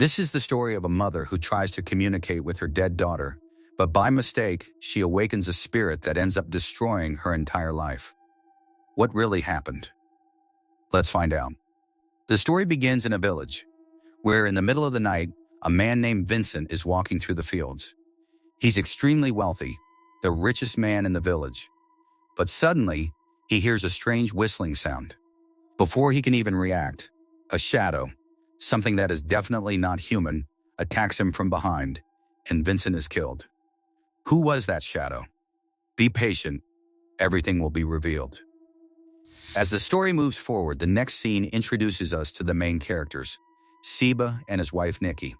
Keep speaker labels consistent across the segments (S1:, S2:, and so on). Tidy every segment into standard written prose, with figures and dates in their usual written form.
S1: This is the story of a mother who tries to communicate with her dead daughter, but by mistake, she awakens a spirit that ends up destroying her entire life. What really happened? Let's find out. The story begins in a village, where in the middle of the night, a man named Vincent is walking through the fields. He's extremely wealthy, the richest man in the village. But suddenly, he hears a strange whistling sound. Before he can even react, a shadow, something that is definitely not human, attacks him from behind, and Vincent is killed. Who was that shadow? Be patient, everything will be revealed. As the story moves forward, the next scene introduces us to the main characters, Seba and his wife Nikki.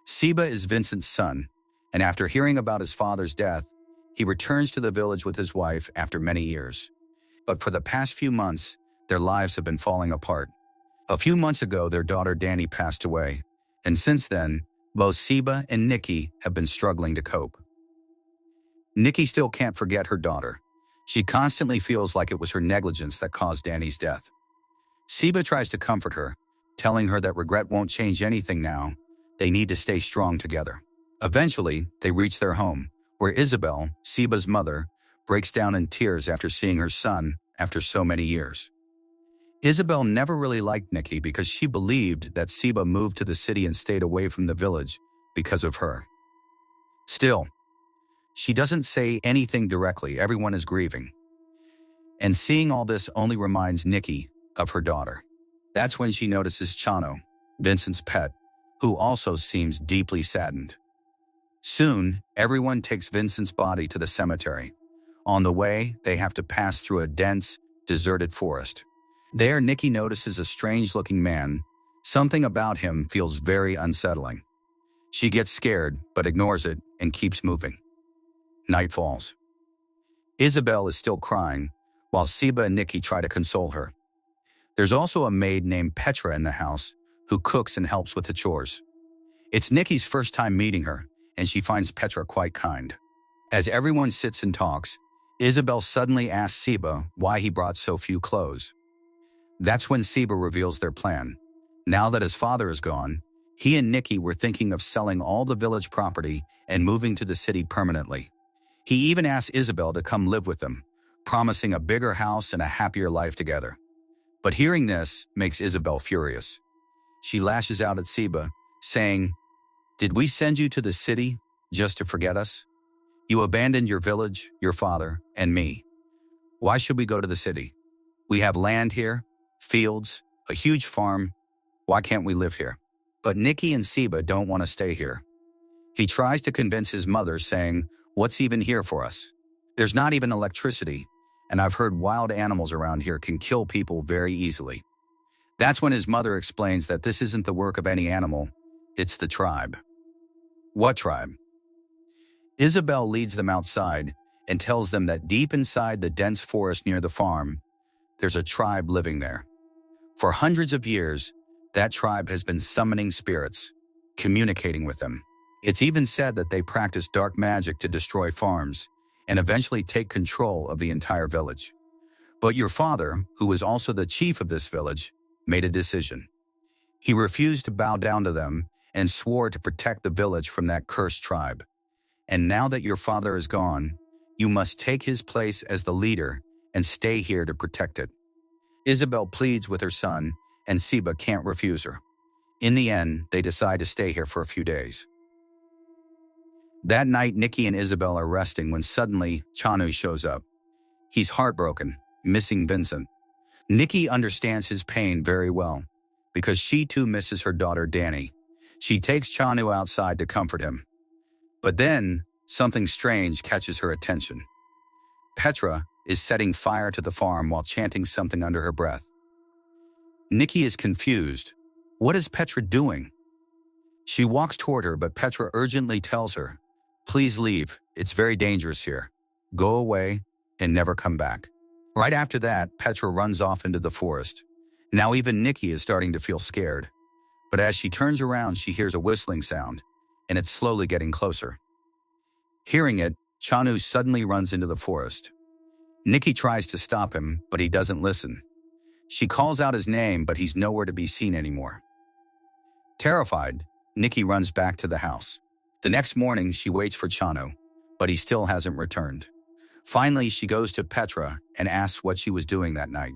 S1: Seba is Vincent's son, and after hearing about his father's death, he returns to the village with his wife after many years. But for the past few months, their lives have been falling apart. A few months ago, their daughter Danny passed away, and since then, both Seba and Nikki have been struggling to cope. Nikki still can't forget her daughter. She constantly feels like it was her negligence that caused Danny's death. Seba tries to comfort her, telling her that regret won't change anything now. They need to stay strong together. Eventually, they reach their home, where Isabel, Seba's mother, breaks down in tears after seeing her son after so many years. Isabel never really liked Nikki because she believed that Seba moved to the city and stayed away from the village because of her. Still, she doesn't say anything directly. Everyone is grieving. And seeing all this only reminds Nikki of her daughter. That's when she notices Chano, Vincent's pet, who also seems deeply saddened. Soon, everyone takes Vincent's body to the cemetery. On the way, they have to pass through a dense, deserted forest. There, Nikki notices a strange-looking man. Something about him feels very unsettling. She gets scared, but ignores it and keeps moving. Night falls. Isabel is still crying, while Seba and Nikki try to console her. There's also a maid named Petra in the house, who cooks and helps with the chores. It's Nikki's first time meeting her, and she finds Petra quite kind. As everyone sits and talks, Isabel suddenly asks Seba why he brought so few clothes. That's when Seba reveals their plan. Now that his father is gone, he and Nikki were thinking of selling all the village property and moving to the city permanently. He even asked Isabel to come live with them, promising a bigger house and a happier life together. But hearing this makes Isabel furious. She lashes out at Seba, saying, "Did we send you to the city just to forget us? You abandoned your village, your father, and me. Why should we go to the city? We have land here, fields, a huge farm. Why can't we live here?" But Nikki and Seba don't want to stay here. He tries to convince his mother, saying, "What's even here for us? There's not even electricity, and I've heard wild animals around here can kill people very easily." That's when his mother explains that this isn't the work of any animal, it's the tribe. What tribe? Isabel leads them outside and tells them that deep inside the dense forest near the farm, there's a tribe living there. For hundreds of years, that tribe has been summoning spirits, communicating with them. It's even said that they practice dark magic to destroy farms and eventually take control of the entire village. But your father, who was also the chief of this village, made a decision. He refused to bow down to them and swore to protect the village from that cursed tribe. And now that your father is gone, you must take his place as the leader and stay here to protect it. Isabel pleads with her son, and Seba can't refuse her. In the end, they decide to stay here for a few days. That night, Nikki and Isabel are resting when suddenly Chanu shows up. He's heartbroken, missing Vincent. Nikki understands his pain very well, because she too misses her daughter Danny. She takes Chanu outside to comfort him. But then, something strange catches her attention. Petra is setting fire to the farm while chanting something under her breath. Nikki is confused. What is Petra doing? She walks toward her, but Petra urgently tells her, "Please leave, it's very dangerous here. Go away and never come back." Right after that, Petra runs off into the forest. Now even Nikki is starting to feel scared. But as she turns around, she hears a whistling sound, and it's slowly getting closer. Hearing it, Chanu suddenly runs into the forest. Nikki tries to stop him, but he doesn't listen. She calls out his name, but he's nowhere to be seen anymore. Terrified, Nikki runs back to the house. The next morning, she waits for Chano, but he still hasn't returned. Finally, she goes to Petra and asks what she was doing that night.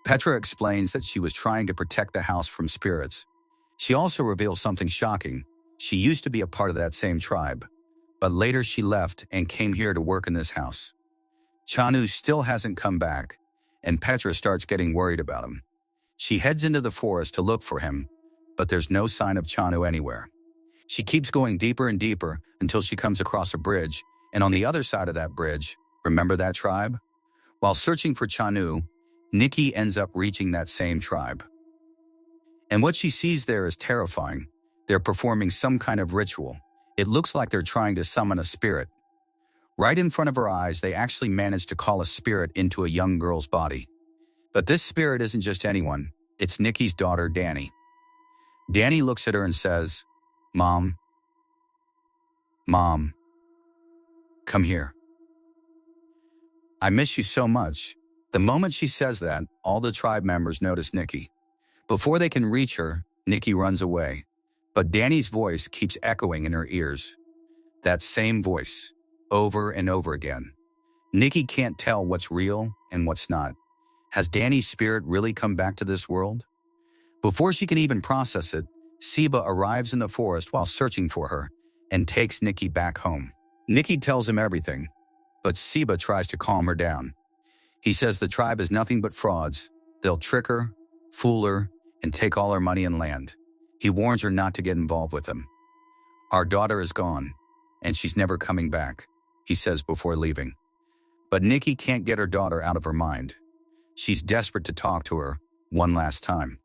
S1: Petra explains that she was trying to protect the house from spirits. She also reveals something shocking. She used to be a part of that same tribe, but later she left and came here to work in this house. Chanu still hasn't come back, and Petra starts getting worried about him. She heads into the forest to look for him, but there's no sign of Chanu anywhere. She keeps going deeper and deeper until she comes across a bridge, and on the other side of that bridge, remember that tribe? While searching for Chanu, Nikki ends up reaching that same tribe. And what she sees there is terrifying. They're performing some kind of ritual. It looks like they're trying to summon a spirit. Right in front of her eyes, they actually manage to call a spirit into a young girl's body. But this spirit isn't just anyone. It's Nikki's daughter, Danny. Danny looks at her and says, Mom, come here. I miss you so much. The moment she says that, all the tribe members notice Nikki. Before they can reach her, Nikki runs away. But Danny's voice keeps echoing in her ears. That same voice, over and over again. Nikki can't tell what's real and what's not. Has Danny's spirit really come back to this world? Before she can even process it, Seba arrives in the forest while searching for her and takes Nikki back home. Nikki tells him everything, but Seba tries to calm her down. He says the tribe is nothing but frauds. They'll trick her, fool her, and take all her money and land. He warns her not to get involved with them. Our daughter is gone, and she's never coming back, he says before leaving. But Nikki can't get her daughter out of her mind. She's desperate to talk to her one last time.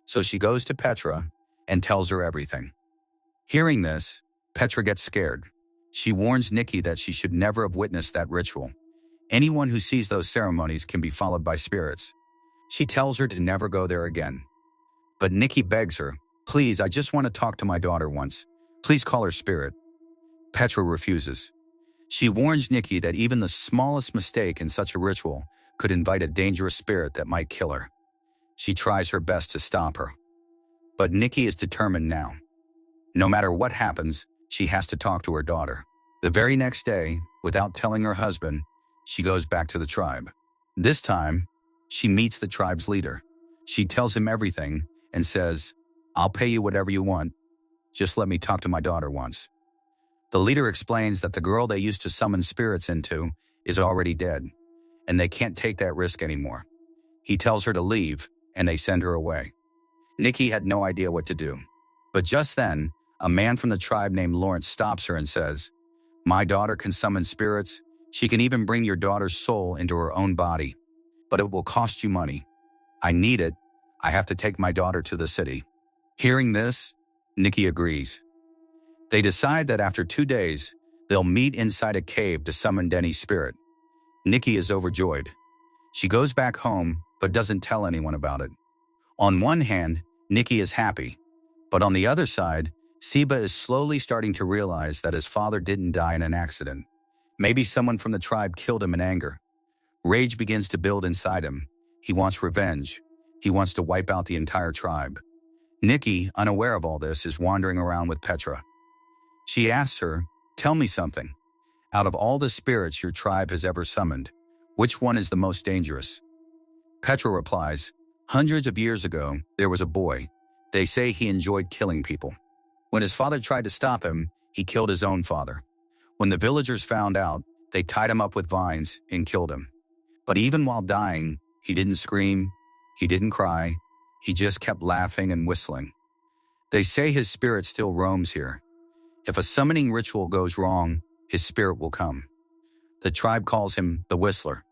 S1: So she goes to Petra and tells her everything. Hearing this, Petra gets scared. She warns Nikki that she should never have witnessed that ritual. Anyone who sees those ceremonies can be followed by spirits. She tells her to never go there again. But Nikki begs her, please, I just want to talk to my daughter once. Please call her spirit. Petra refuses. She warns Nikki that even the smallest mistake in such a ritual could invite a dangerous spirit that might kill her. She tries her best to stop her. But Nikki is determined now. No matter what happens, she has to talk to her daughter. The very next day, without telling her husband, she goes back to the tribe. This time, she meets the tribe's leader. She tells him everything and says, I'll pay you whatever you want. Just let me talk to my daughter once. The leader explains that the girl they used to summon spirits into is already dead, and they can't take that risk anymore. He tells her to leave, and they send her away. Nikki had no idea what to do. But just then, a man from the tribe named Lawrence stops her and says, My daughter can summon spirits. She can even bring your daughter's soul into her own body. But it will cost you money. I need it. I have to take my daughter to the city. Hearing this, Nikki agrees. They decide that after 2 days, they'll meet inside a cave to summon Denny's spirit. Nikki is overjoyed. She goes back home, but doesn't tell anyone about it. On one hand, Nikki is happy, but on the other side, Seba is slowly starting to realize that his father didn't die in an accident. Maybe someone from the tribe killed him in anger. Rage begins to build inside him. He wants revenge. He wants to wipe out the entire tribe. Nikki, unaware of all this, is wandering around with Petra. She asks her, Tell me something. Out of all the spirits your tribe has ever summoned, which one is the most dangerous? Petra replies, Hundreds of years ago, there was a boy. They say he enjoyed killing people. When his father tried to stop him, he killed his own father. When the villagers found out, they tied him up with vines and killed him. But even while dying, he didn't scream, he didn't cry, he just kept laughing and whistling. They say his spirit still roams here. If a summoning ritual goes wrong, his spirit will come. The tribe calls him the Whistler,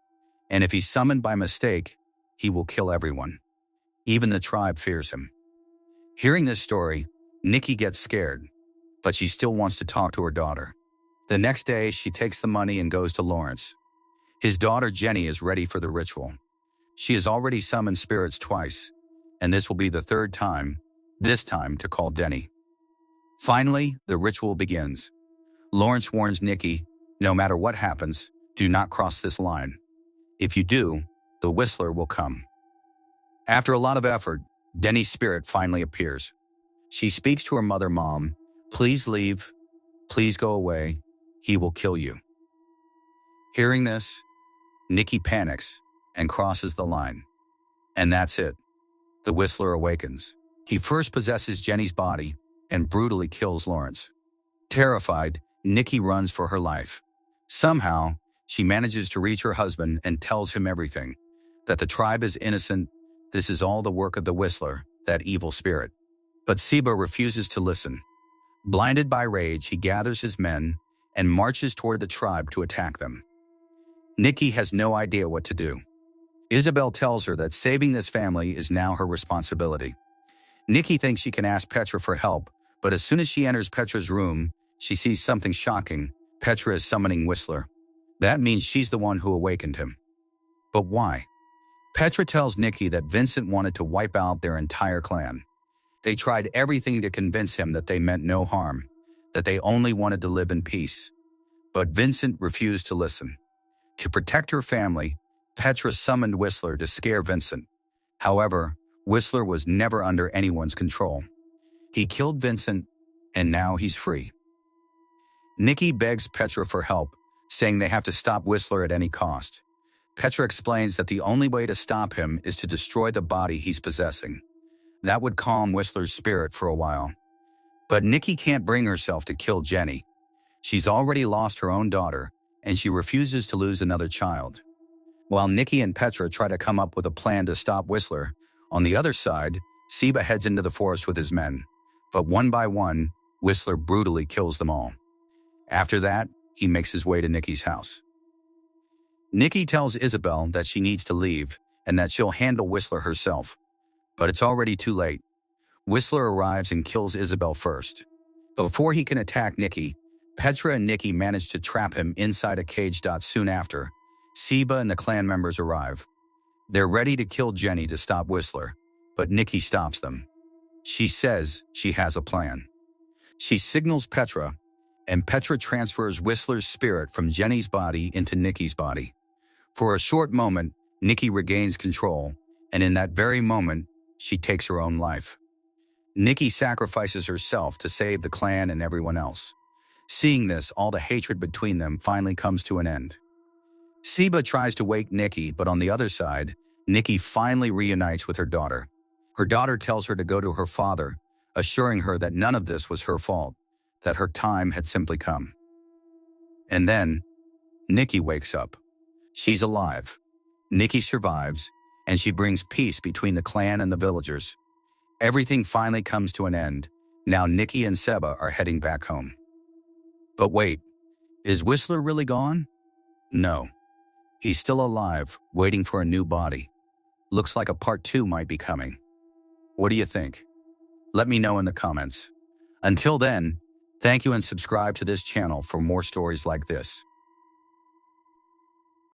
S1: and if he's summoned by mistake, he will kill everyone. Even the tribe fears him. Hearing this story, Nikki gets scared, but she still wants to talk to her daughter. The next day, she takes the money and goes to Lawrence. His daughter Jenny is ready for the ritual. She has already summoned spirits twice, and this will be the third time, this time to call Denny. Finally, the ritual begins. Lawrence warns Nikki, no matter what happens, do not cross this line. If you do, the Whistler will come. After a lot of effort, Denny's spirit finally appears. She speaks to her mother, "Mom, please leave. Please go away. He will kill you." Hearing this, Nikki panics and crosses the line. And that's it. The Whistler awakens. He first possesses Jenny's body and brutally kills Lawrence. Terrified, Nikki runs for her life. Somehow, she manages to reach her husband and tells him everything. That the tribe is innocent, this is all the work of the Whistler, that evil spirit. But Seba refuses to listen. Blinded by rage, he gathers his men and marches toward the tribe to attack them. Nikki has no idea what to do. Isabel tells her that saving this family is now her responsibility. Nikki thinks she can ask Petra for help, but as soon as she enters Petra's room, she sees something shocking. Petra is summoning Whistler. That means she's the one who awakened him. But why? Petra tells Nikki that Vincent wanted to wipe out their entire clan. They tried everything to convince him that they meant no harm, that they only wanted to live in peace. But Vincent refused to listen. To protect her family, Petra summoned Whistler to scare Vincent. However, Whistler was never under anyone's control. He killed Vincent, and now he's free. Nikki begs Petra for help, saying they have to stop Whistler at any cost. Petra explains that the only way to stop him is to destroy the body he's possessing. That would calm Whistler's spirit for a while. But Nikki can't bring herself to kill Jenny. She's already lost her own daughter, and she refuses to lose another child. While Nikki and Petra try to come up with a plan to stop Whistler, on the other side, Seba heads into the forest with his men. But one by one, Whistler brutally kills them all. After that, he makes his way to Nikki's house. Nikki tells Isabel that she needs to leave and that she'll handle Whistler herself. But it's already too late. Whistler arrives and kills Isabel first. Before he can attack Nikki, Petra and Nikki manage to trap him inside a cage. Soon after, Seba and the clan members arrive. They're ready to kill Jenny to stop Whistler, but Nikki stops them. She says she has a plan. She signals Petra, and Petra transfers Whistler's spirit from Jenny's body into Nikki's body. For a short moment, Nikki regains control, and in that very moment, she takes her own life. Nikki sacrifices herself to save the clan and everyone else. Seeing this, all the hatred between them finally comes to an end. Seba tries to wake Nikki, but on the other side, Nikki finally reunites with her daughter. Her daughter tells her to go to her father, assuring her that none of this was her fault, that her time had simply come. And then, Nikki wakes up. She's alive. Nikki survives, and she brings peace between the clan and the villagers. Everything finally comes to an end. Now Nikki and Seba are heading back home. But wait, is Whistler really gone? No. He's still alive, waiting for a new body. Looks like a part 2 might be coming. What do you think? Let me know in the comments. Until then, thank you and subscribe to this channel for more stories like this.